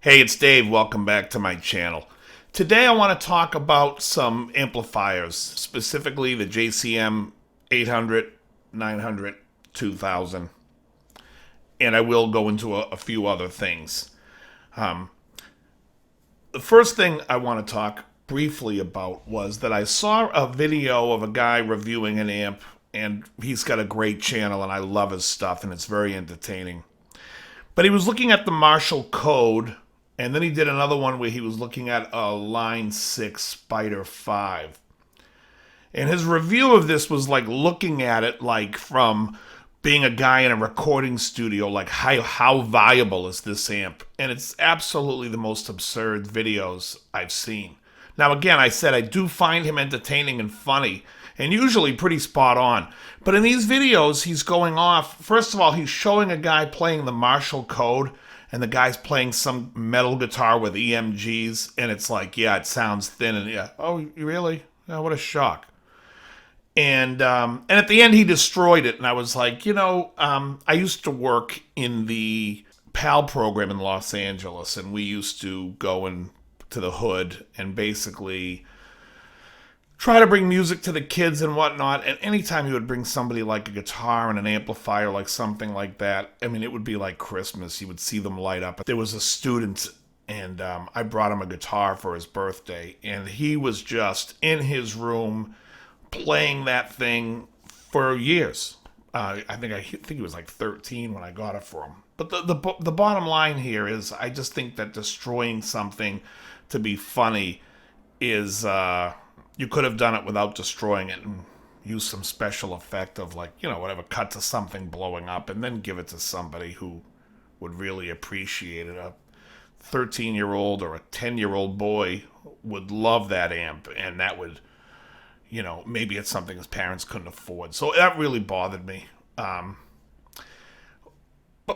Hey, it's Dave. Welcome back to my channel. Today I want to talk about some amplifiers, specifically the JCM 800, 900, 2000, and I will go into a few other things. The first thing I want to talk briefly about was that I saw a video of a guy reviewing an amp, and he's got a great channel, and I love his stuff, and it's very entertaining. But he was looking at the Marshall code, and then he did another one where he was looking at a Line 6 Spider 5. And his review of this was like looking at it like from being a guy in a recording studio, like how viable is this amp? And it's absolutely the most absurd videos I've seen. Now, again, I said I do find him entertaining and funny, and usually pretty spot on. But in these videos, he's going off. First of all, he's showing a guy playing the Marshall code, and the guy's playing some metal guitar with EMGs, and it's like, yeah, it sounds thin, and yeah, oh, really? Oh, what a shock. And at the end, he destroyed it, and I was like, I used to work in the PAL program in Los Angeles, and we used to go to the hood and basically try to bring music to the kids and whatnot. And anytime you would bring somebody like a guitar and an amplifier, like something like that, I mean, it would be like Christmas. You would see them light up. There was a student, and I brought him a guitar for his birthday, and he was just in his room playing that thing for years. I think he was like 13 when I got it for him. But the bottom line here is, I just think that destroying something to be funny is, you could have done it without destroying it and use some special effect of whatever, cut to something blowing up and then give it to somebody who would really appreciate it. A 13-year-old or a 10-year-old boy would love that amp, and that would, maybe it's something his parents couldn't afford. So that really bothered me. But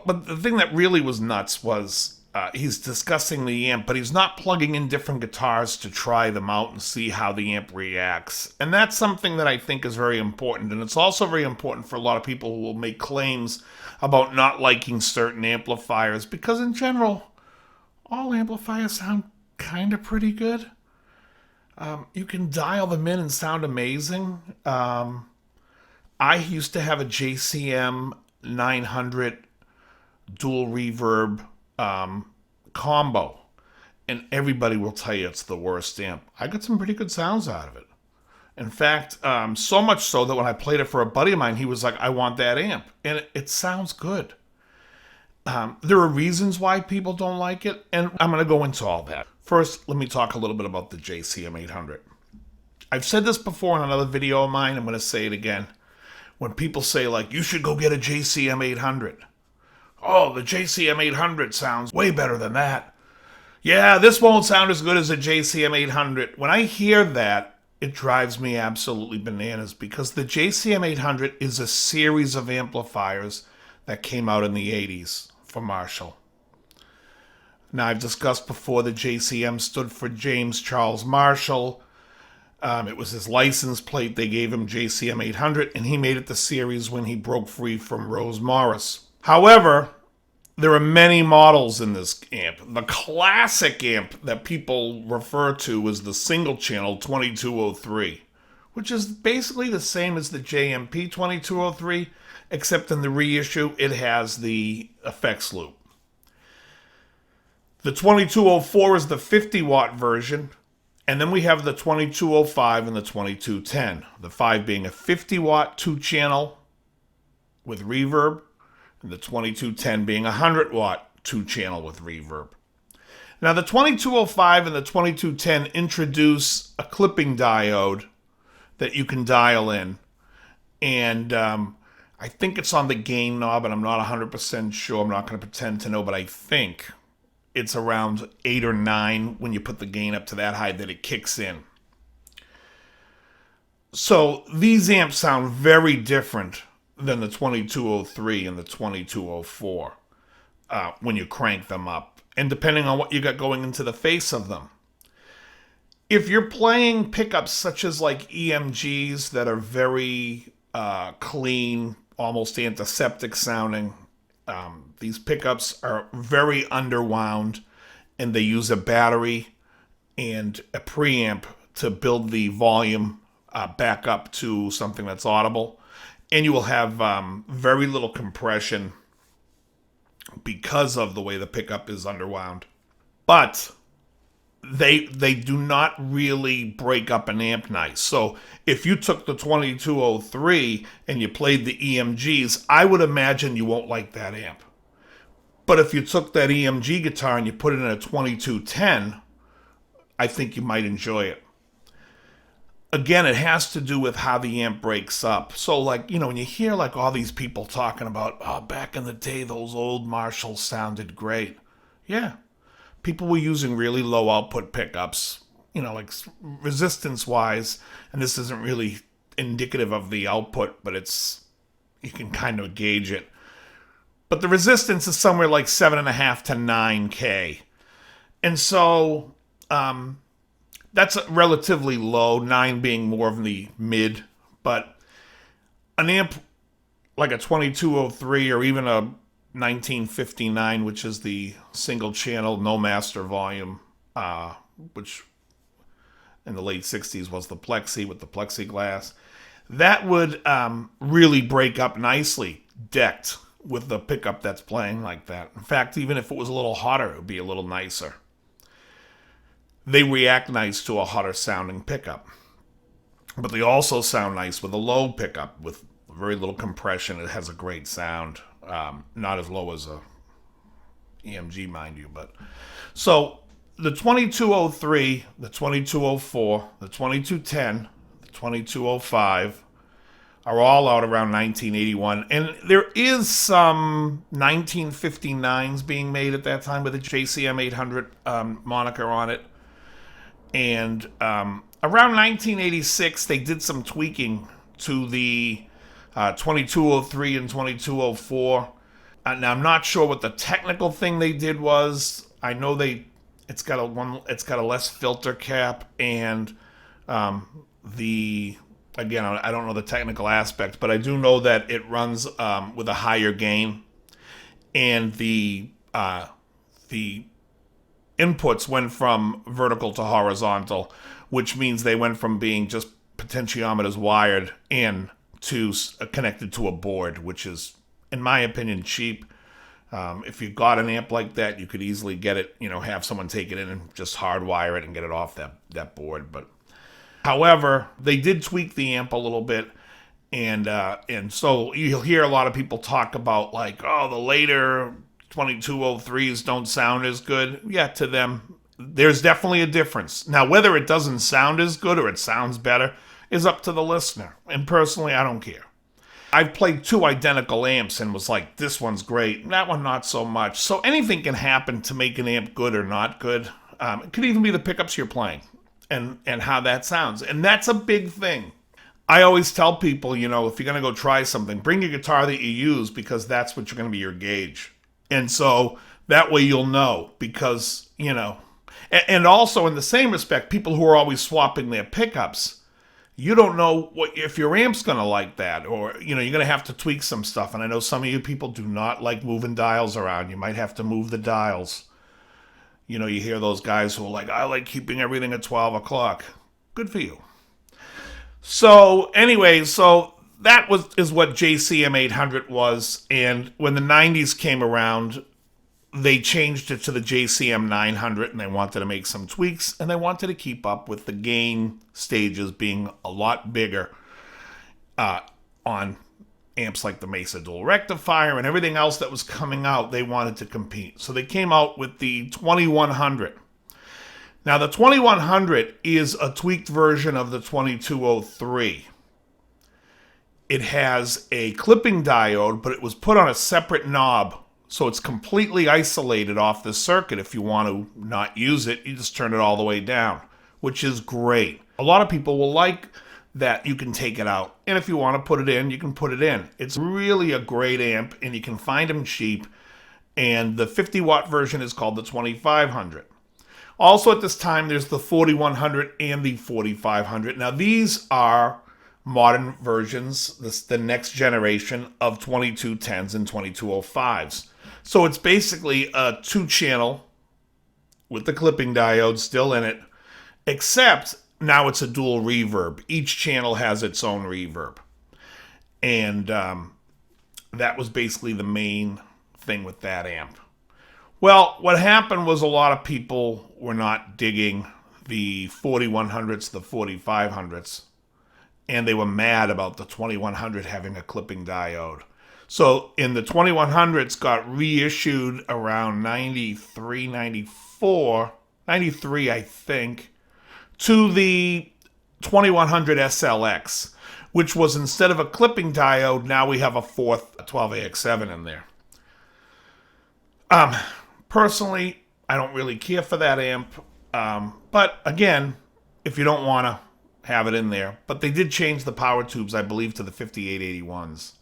the thing that really was nuts was, he's discussing the amp, but he's not plugging in different guitars to try them out and see how the amp reacts. And that's something that I think is very important. And it's also very important for a lot of people who will make claims about not liking certain amplifiers, because in general, all amplifiers sound kind of pretty good. You can dial them in and sound amazing. I used to have a JCM900 dual reverb combo, and everybody will tell you it's the worst amp. I got some pretty good sounds out of it. In fact, so much so that when I played it for a buddy of mine, he was like, I want that amp. And it sounds good. There are reasons why people don't like it, and I'm going to go into all that. First, let me talk a little bit about the JCM800. I've said this before in another video of mine. I'm going to say it again. When people say, you should go get a JCM800. Oh, the JCM800 sounds way better than that. Yeah, this won't sound as good as a JCM800. When I hear that, it drives me absolutely bananas, because the JCM800 is a series of amplifiers that came out in the 80s for Marshall. Now, I've discussed before the JCM stood for James Charles Marshall. It was his license plate. They gave him JCM800, and he made it the series when he broke free from Rose Morris. However, there are many models in this amp. The classic amp that people refer to is the single channel 2203, which is basically the same as the JMP 2203, except in the reissue, it has the effects loop. The 2204 is the 50-watt version, and then we have the 2205 and the 2210, the 5 being a 50-watt 2-channel with reverb, and the 2210 being a 100-watt 2-channel with reverb. Now, the 2205 and the 2210 introduce a clipping diode that you can dial in. And I think it's on the gain knob, and I'm not 100% sure. I'm not going to pretend to know, but I think it's around 8 or 9 when you put the gain up to that high that it kicks in. So these amps sound very different than the 2203 and the 2204 when you crank them up, and depending on what you got going into the face of them. If you're playing pickups such as like EMGs that are very clean, almost antiseptic sounding, these pickups are very underwound, and they use a battery and a preamp to build the volume back up to something that's audible. And you will have very little compression because of the way the pickup is underwound. But they do not really break up an amp nice. So if you took the 2203 and you played the EMGs, I would imagine you won't like that amp. But if you took that EMG guitar and you put it in a 2210, I think you might enjoy it. Again, it has to do with how the amp breaks up. So, like, when you hear, like, all these people talking about, oh, back in the day, those old Marshalls sounded great. Yeah. People were using really low output pickups, like resistance-wise, and this isn't really indicative of the output, but you can kind of gauge it. But the resistance is somewhere like 7.5 to 9K. And so that's relatively low, 9 being more of the mid. But an amp like a 2203 or even a 1959, which is the single channel, no master volume, which in the late 60s was the Plexi with the plexiglass, that would really break up nicely, decked with the pickup that's playing like that. In fact, even if it was a little hotter, it would be a little nicer. They react nice to a hotter sounding pickup. But they also sound nice with a low pickup with very little compression. It has a great sound. Not as low as a EMG, mind you. But so the 2203, the 2204, the 2210, the 2205 are all out around 1981. And there is some 1959s being made at that time with a JCM900 moniker on it. And around 1986, they did some tweaking to the 2203 and 2204. Now I'm not sure what the technical thing they did was. I know it's got a less filter cap, and I don't know the technical aspect, but I do know that it runs with a higher gain, and the inputs went from vertical to horizontal, which means they went from being just potentiometers wired in to connected to a board, which is, in my opinion, cheap. If you got an amp like that, you could easily get it, have someone take it in and just hardwire it and get it off that board. But however, they did tweak the amp a little bit, and so you'll hear a lot of people talk about, like, oh, the later 2203s don't sound as good. Yeah, to them, there's definitely a difference. Now, whether it doesn't sound as good or it sounds better is up to the listener. And personally, I don't care. I've played 2 identical amps and was like, this one's great, that one not so much. So anything can happen to make an amp good or not good. It could even be the pickups you're playing and how that sounds. And that's a big thing. I always tell people, if you're going to go try something, bring your guitar that you use, because that's what you're going to be your gauge. And so that way you'll know, because, and also in the same respect, people who are always swapping their pickups, you don't know if your amp's going to like that, or, you're going to have to tweak some stuff. And I know some of you people do not like moving dials around. You might have to move the dials. You hear those guys who are like, I like keeping everything at 12 o'clock. Good for you. So anyway, that is what JCM900 was, and when the 90s came around, they changed it to the JCM900, and they wanted to make some tweaks, and they wanted to keep up with the gain stages being a lot bigger on amps like the Mesa Dual Rectifier and everything else that was coming out. They wanted to compete, so they came out with the 2100. Now, the 2100 is a tweaked version of the 2203. It has a clipping diode, but it was put on a separate knob, so it's completely isolated off the circuit. If you want to not use it, you just turn it all the way down, which is great. A lot of people will like that you can take it out, and if you want to put it in, you can put it in. It's really a great amp, and you can find them cheap, and the 50-watt version is called the 2500. Also at this time, there's the 4100 and the 4500. Now, these are modern versions, the next generation of 2210s and 2205s. So it's basically a 2-channel with the clipping diode still in it, except now it's a dual reverb. Each channel has its own reverb. And that was basically the main thing with that amp. Well, what happened was a lot of people were not digging the 4100s, the 4500s, and they were mad about the 2100 having a clipping diode. So in the 2100s got reissued around 93, 94, 93 I think, to the 2100 SLX, which was instead of a clipping diode, now we have a fourth 12AX7 in there. Personally, I don't really care for that amp. But again, if you don't want to have it in there. But they did change the power tubes, I believe, to the 5881s.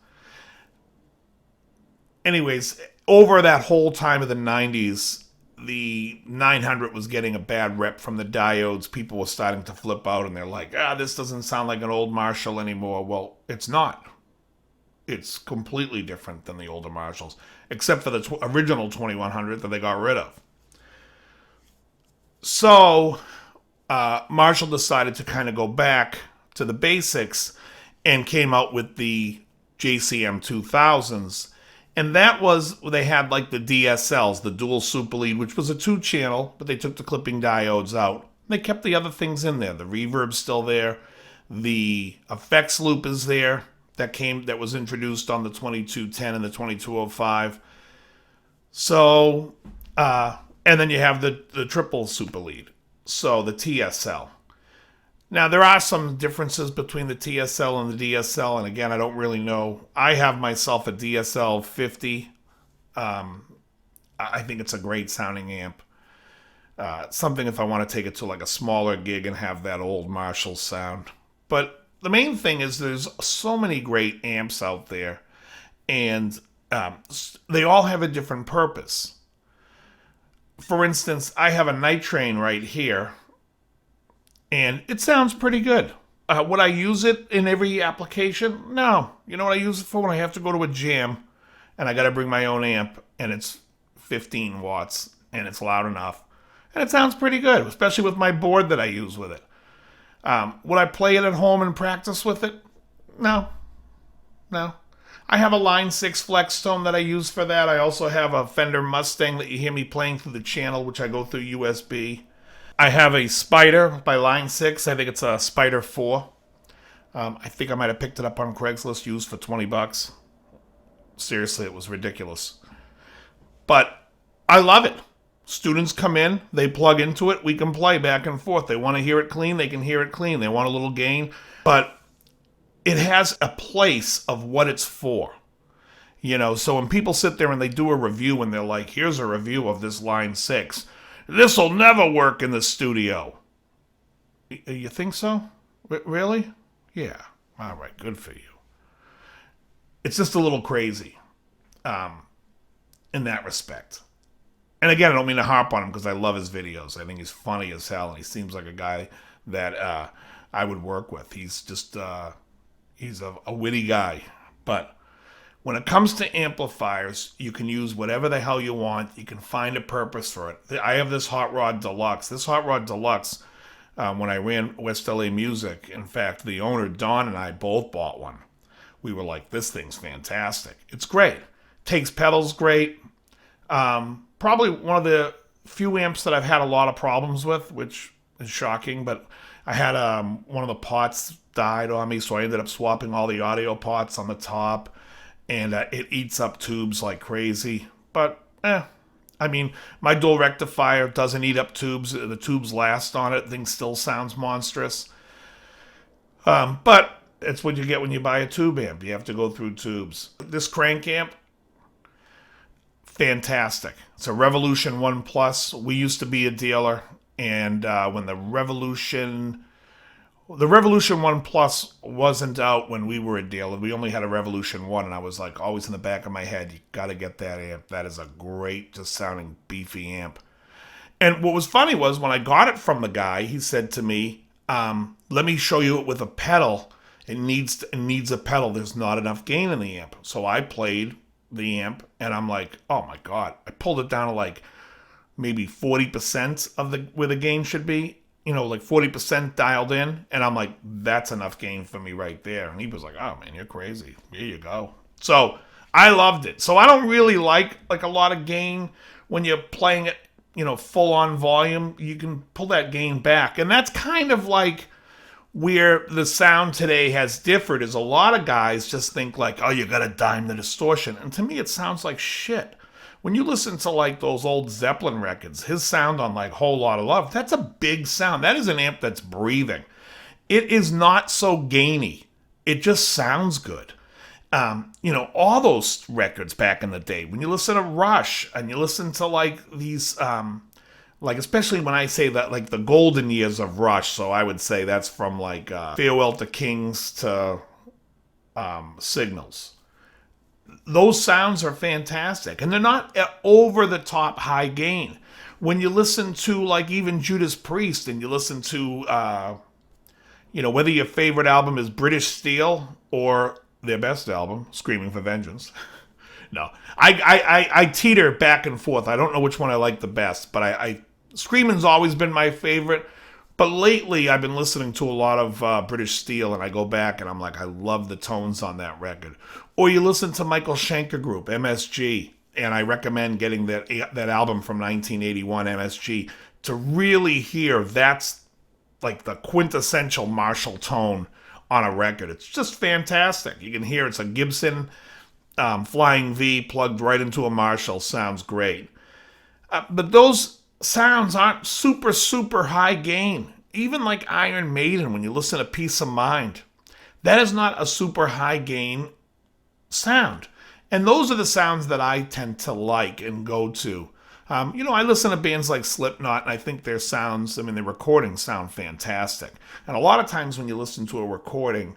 Anyways, over that whole time of the 90s, the 900 was getting a bad rep from the diodes. People were starting to flip out, and they're like, this doesn't sound like an old Marshall anymore. Well, it's not. It's completely different than the older Marshalls, except for the original 2100 that they got rid of. So Marshall decided to kind of go back to the basics and came out with the JCM900s. And that was, they had like the DSLs, the dual super lead, which was a 2-channel, but they took the clipping diodes out. They kept the other things in there. The reverb's still there. The effects loop is there that was introduced on the 2210 and the 2205. So, and then you have the triple super lead. So the TSL. Now, there are some differences between the TSL and the DSL, and again, I don't really know. I have myself a DSL 50. I think it's a great sounding amp. Something if I want to take it to like a smaller gig and have that old Marshall sound. But the main thing is there's so many great amps out there, and they all have a different purpose. For instance, I have a Night Train right here, and it sounds pretty good. Would I use it in every application? No. You know what I use it for? When I have to go to a jam and I got to bring my own amp and it's 15 watts and it's loud enough. And it sounds pretty good, especially with my board that I use with it. Would I play it at home and practice with it? No. I have a Line 6 Flex Tone that I use for that. I also have a Fender Mustang that you hear me playing through the channel, which I go through USB. I have a Spider by Line 6. I think it's a Spider 4. I think I might have picked it up on Craigslist used for $20. Seriously, it was ridiculous. But I love it. Students come in, they plug into it, we can play back and forth. They want to hear it clean, they can hear it clean. They want a little gain. But it has a place of what it's for. You know, so when people sit there and they do a review and they're like, here's a review of this Line 6. This'll never work in the studio. You think so? Really? Yeah. All right, good for you. It's just a little crazy in that respect. And again, I don't mean to harp on him because I love his videos. I think he's funny as hell, and he seems like a guy that I would work with. He's just, he's a witty guy. But when it comes to amplifiers, you can use whatever the hell you want. You can find a purpose for it. I have this Hot Rod Deluxe. This Hot Rod Deluxe, when I ran West LA Music, in fact, the owner, Don, and I both bought one. We were like, this thing's fantastic. It's great. Takes pedals great. Probably one of the few amps that I've had a lot of problems with, which is shocking, but I had one of the pots died on me, so I ended up swapping all the audio pots on the top, and it eats up tubes like crazy. But, I mean, my dual rectifier doesn't eat up tubes. The tubes last on it. The thing still sounds monstrous. But it's what you get when you buy a tube amp. You have to go through tubes. This crank amp, fantastic. It's a Revolution 1 Plus. We used to be a dealer, and when the Revolution 1 Plus wasn't out when we were a dealer, we only had a Revolution 1, and I was like, always in the back of my head, you got to get that amp. That is a great, just sounding beefy amp. And what was funny was when I got it from the guy, he said to me, let me show you it with a pedal. It needs a pedal. There's not enough gain in the amp. So I played the amp, and I'm like, oh my God. I pulled it down to like maybe 40% of where the gain should be, like 40% dialed in. And I'm like, that's enough gain for me right there. And he was like, oh man, you're crazy. Here you go. So I loved it. So I don't really like a lot of gain when you're playing it, full on volume. You can pull that gain back. And that's kind of like where the sound today has differed, is a lot of guys just think like, oh, you got to dime the distortion. And to me, it sounds like shit. When you listen to like those old Zeppelin records, his sound on like Whole Lotta Love, that's a big sound. That is an amp that's breathing. It is not so gainy. It just sounds good. All those records back in the day, when you listen to Rush and you listen to like these, like especially when I say that, like the golden years of Rush, so I would say that's from like Farewell to Kings to Signals. Those sounds are fantastic, and they're not over the top high gain. When you listen to like even Judas Priest, and you listen to whether your favorite album is British Steel or their best album, Screaming for Vengeance. No, I teeter back and forth. I don't know which one I like the best, but Screaming's always been my favorite. But lately, I've been listening to a lot of British Steel, and I go back and I'm like, I love the tones on that record. Or you listen to Michael Schenker Group, MSG, and I recommend getting that album from 1981, MSG, to really hear that's like the quintessential Marshall tone on a record. It's just fantastic. You can hear it's a Gibson Flying V plugged right into a Marshall. Sounds great. But those sounds aren't super, super high gain. Even like Iron Maiden, when you listen to Peace of Mind, that is not a super high gain sound. And those are the sounds that I tend to like and go to. I listen to bands like Slipknot, and I think their sounds, their recordings sound fantastic. And a lot of times when you listen to a recording,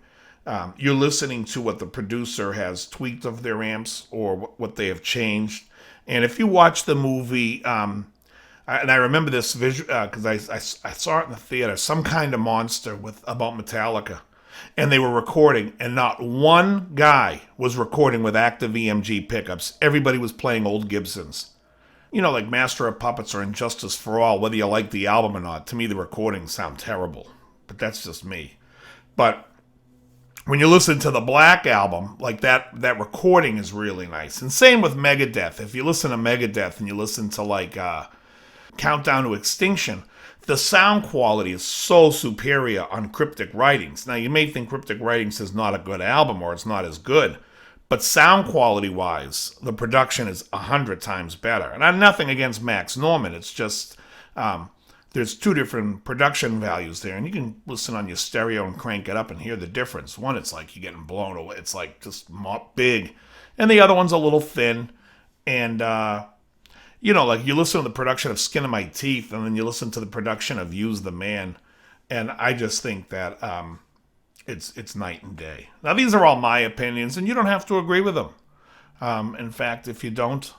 you're listening to what the producer has tweaked of their amps or what they have changed. And if you watch the movie, and I remember this visual because I saw it in the theater, Some Kind of Monster about Metallica. And they were recording, and not one guy was recording with active EMG pickups. Everybody was playing old Gibsons. Like Master of Puppets or Injustice for All, whether you like the album or not, to me the recordings sound terrible. But that's just me. But when you listen to the Black Album, like that recording is really nice. And same with Megadeth. If you listen to Megadeth and you listen to like Countdown to Extinction, the sound quality is so superior on Cryptic Writings. Now, you may think Cryptic Writings is not a good album or it's not as good, but sound quality-wise, the production is 100 times better. And I'm nothing against Max Norman. It's just there's two different production values there, and you can listen on your stereo and crank it up and hear the difference. One, it's like you're getting blown away. It's like just big. And the other one's a little thin. And like you listen to the production of Skin of My Teeth, and then you listen to the production of Use the Man, and I just think that it's night and day. Now, these are all my opinions, and you don't have to agree with them. In fact, if you don't,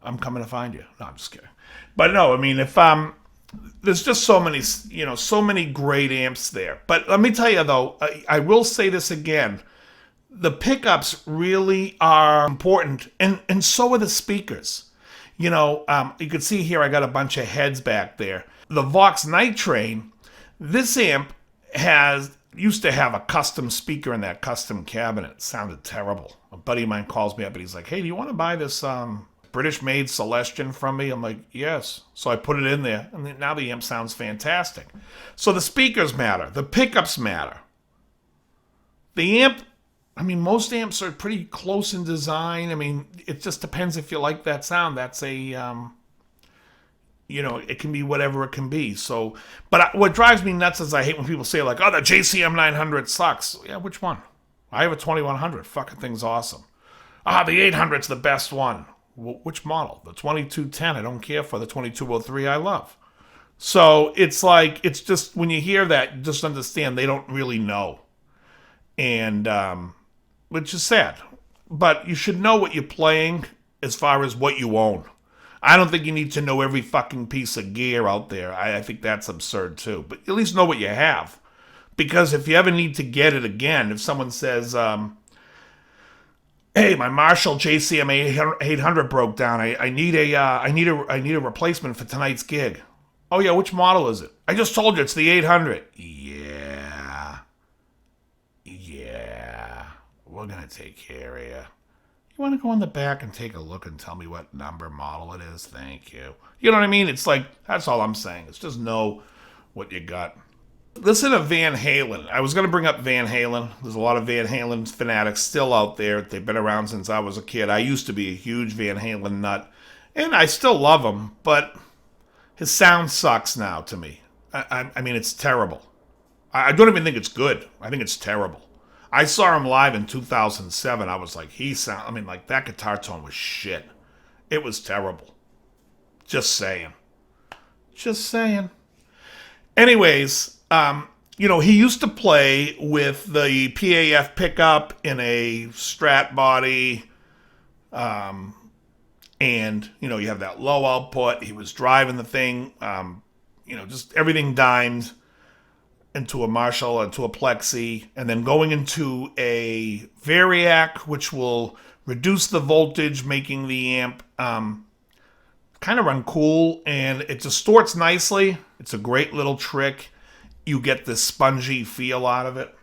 I'm coming to find you. No, I'm just kidding. But no, I mean, if there's just so many great amps there. But let me tell you, though, I will say this again. The pickups really are important, and so are the speakers. You can see here I got a bunch of heads back there. The Vox Night Train, this amp used to have a custom speaker in that custom cabinet. It sounded terrible. A buddy of mine calls me up and he's like, hey, do you want to buy this British-made Celestion from me? I'm like, yes. So I put it in there, and now the amp sounds fantastic. So the speakers matter. The pickups matter. The amp, most amps are pretty close in design. It just depends if you like that sound. That's it can be whatever it can be. So, but what drives me nuts is I hate when people say like, oh, the JCM900 sucks. Yeah, which one? I have a 2100. Fucking thing's awesome. The 800's the best one. Which model? The 2210. I don't care for the 2203. I love. So it's like, it's just, when you hear that, just understand they don't really know. And, which is sad. But you should know what you're playing as far as what you own. I don't think you need to know every fucking piece of gear out there. I think that's absurd too. But at least know what you have. Because if you ever need to get it again, if someone says, Hey, my Marshall JCM 800 broke down. I need a replacement for tonight's gig. Oh yeah, which model is it? I just told you it's the 800. Yeah, yeah. We're gonna take care of you. You want to go in the back and take a look and tell me what number model it is? Thank you. You know what I mean? It's like that's all I'm saying. It's just know what you got. Listen to Van Halen. I was going to bring up Van Halen. There's a lot of Van Halen fanatics still out there. They've been around since I was a kid. I used to be a huge Van Halen nut, and I still love him, but his sound sucks now to me. I mean, it's terrible. I don't even think it's good. I think it's terrible. I saw him live in 2007. I was like, I mean, like, that guitar tone was shit. It was terrible. Just saying. Just saying. Anyways, he used to play with the PAF pickup in a Strat body, and you have that low output. He was driving the thing, just everything dimed into a Marshall, into a Plexi, and then going into a Variac, which will reduce the voltage, making the amp kind of run cool, and it distorts nicely. It's a great little trick. You get this spongy feel out of it.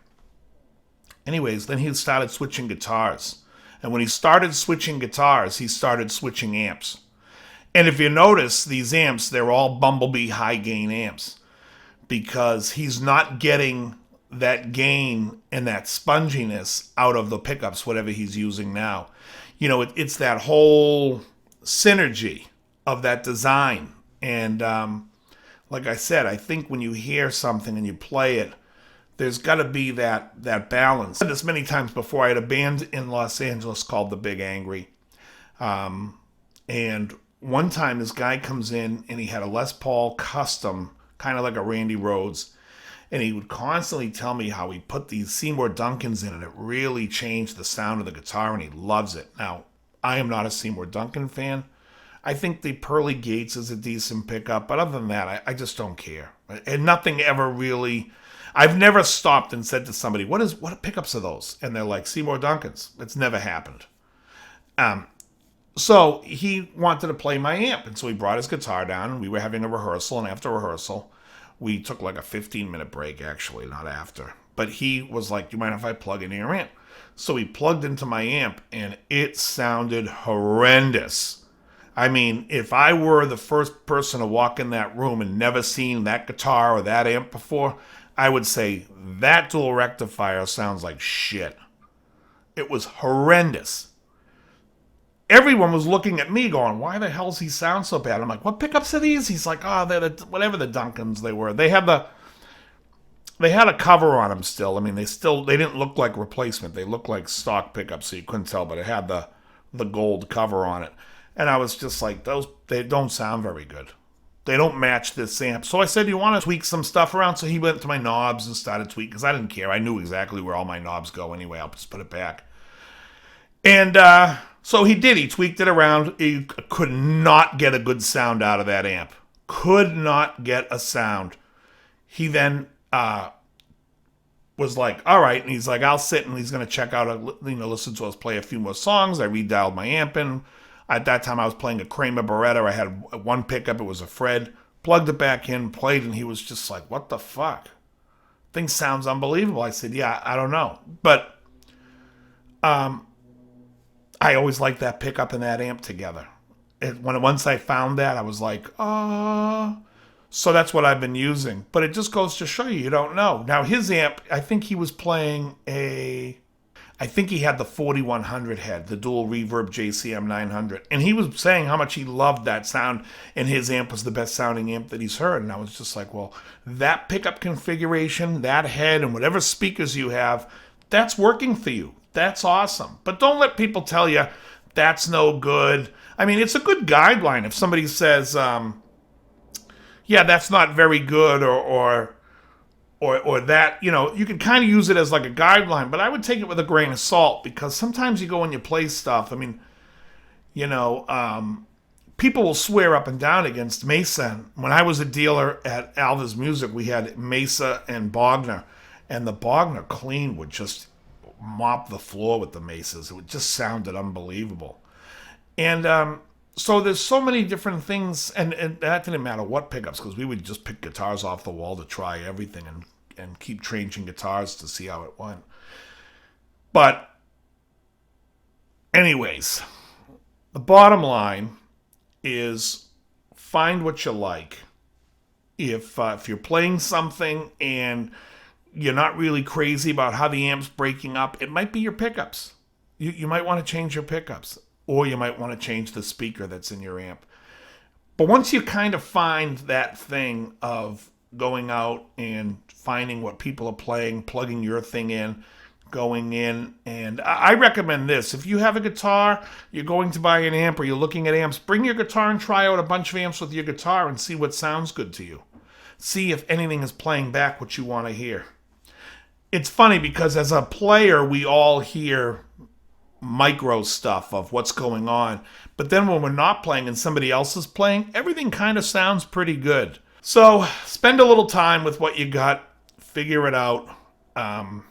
Anyways, then he started switching guitars. And when he started switching guitars, he started switching amps. And if you notice, these amps, they're all Bumblebee high gain amps because he's not getting that gain and that sponginess out of the pickups, whatever he's using now. It's that whole synergy of that design. And like I said, I think when you hear something and you play it, there's got to be that balance. I've said this many times before. I had a band in Los Angeles called The Big Angry. And one time this guy comes in and he had a Les Paul custom, kind of like a Randy Rhoads. And he would constantly tell me how he put these Seymour Duncans in and it really changed the sound of the guitar and he loves it. Now, I am not a Seymour Duncan fan. I think the Pearly Gates is a decent pickup, but other than that, I just don't care. And nothing ever really... I've never stopped and said to somebody, what pickups are those? And they're like, Seymour Duncans. It's never happened. So he wanted to play my amp, and so he brought his guitar down, and we were having a rehearsal, and after rehearsal, we took like a 15-minute break, actually, not after. But he was like, do you mind if I plug into your amp? So he plugged into my amp, and it sounded horrendous. I mean, if I were the first person to walk in that room and never seen that guitar or that amp before, I would say that dual rectifier sounds like shit. It was horrendous. Everyone was looking at me going, why the hell does he sound so bad? I'm like, what pickups are these? He's like, they're whatever the Duncans they were. They had a cover on them still. I mean, they didn't look like replacement. They looked like stock pickups, so you couldn't tell, but it had the gold cover on it. And I was just like, they don't sound very good. They don't match this amp. So I said, you want to tweak some stuff around? So he went to my knobs and started tweaking, because I didn't care. I knew exactly where all my knobs go anyway. I'll just put it back. And so he did. He tweaked it around. He could not get a good sound out of that amp. Could not get a sound. He then was like, all right. And he's like, I'll sit, and he's going to check out, listen to us play a few more songs. I redialed my amp in. At that time, I was playing a Kramer Beretta. I had one pickup. It was a Fred. Plugged it back in, played, and he was just like, what the fuck? Thing sounds unbelievable. I said, yeah, I don't know. But I always liked that pickup and that amp together. Once I found that, I was like, So that's what I've been using. But it just goes to show you don't know. Now, his amp, I think he was playing I think he had the 4100 head, the dual reverb JCM900. And he was saying how much he loved that sound, and his amp was the best sounding amp that he's heard. And I was just like, well, that pickup configuration, that head, and whatever speakers you have, that's working for you. That's awesome. But don't let people tell you that's no good. I mean, it's a good guideline if somebody says, yeah, that's not very good, or that, you can kind of use it as like a guideline, but I would take it with a grain of salt, because sometimes you go and you play stuff. I mean, people will swear up and down against Mesa. When I was a dealer at Alva's Music, we had Mesa and Bogner, and the Bogner clean would just mop the floor with the maces. It just sounded unbelievable. And so there's so many different things, and that didn't matter what pickups, because we would just pick guitars off the wall to try everything and keep changing guitars to see how it went. But anyways, the bottom line is find what you like. If you're playing something and you're not really crazy about how the amp's breaking up, it might be your pickups. You might want to change your pickups. Or you might want to change the speaker that's in your amp. But once you kind of find that thing of going out and finding what people are playing, plugging your thing in, going in, and I recommend this. If you have a guitar, you're going to buy an amp, or you're looking at amps, bring your guitar and try out a bunch of amps with your guitar and see what sounds good to you. See if anything is playing back what you want to hear. It's funny because as a player, we all hear micro stuff of what's going on, but then when we're not playing and somebody else is playing, everything kind of sounds pretty good. So spend a little time with what you got, figure it out. I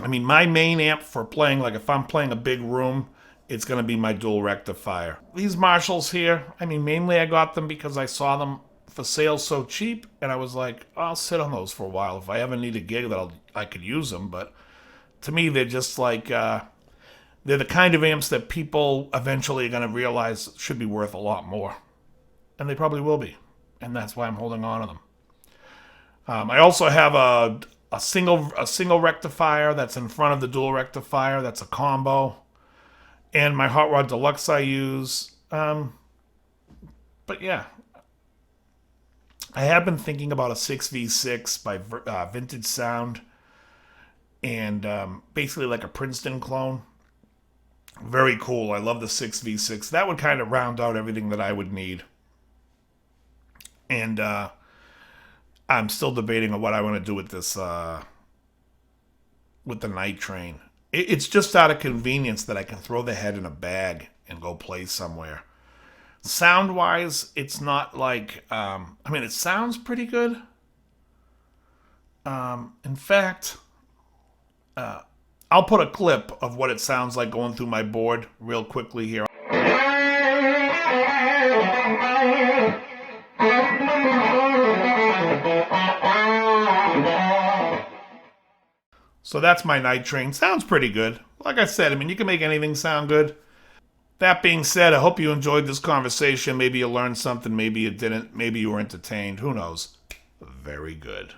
mean, my main amp for playing, like if I'm playing a big room, it's going to be my dual rectifier. These Marshalls here, I mean, mainly I got them because I saw them for sale so cheap, and I was like, I'll sit on those for a while. If I ever need a gig, I could use them. But to me, they're just like, they're the kind of amps that people eventually are going to realize should be worth a lot more. And they probably will be. And that's why I'm holding on to them. I also have a single rectifier that's in front of the dual rectifier. That's a combo. And my Hot Rod Deluxe I use. But yeah. I have been thinking about a 6v6 by Vintage Sound. And basically like a Princeton clone. Very cool. I love the 6v6. That would kind of round out everything that I would need. And I'm still debating on what I want to do with this, with the Night Train. It's just out of convenience that I can throw the head in a bag and go play somewhere. Sound-wise, it's not like, I mean, it sounds pretty good. In fact, I'll put a clip of what it sounds like going through my board real quickly here. So that's my Night Train. Sounds pretty good. Like I said, I mean, you can make anything sound good. That being said, I hope you enjoyed this conversation. Maybe you learned something. Maybe you didn't. Maybe you were entertained. Who knows? Very good.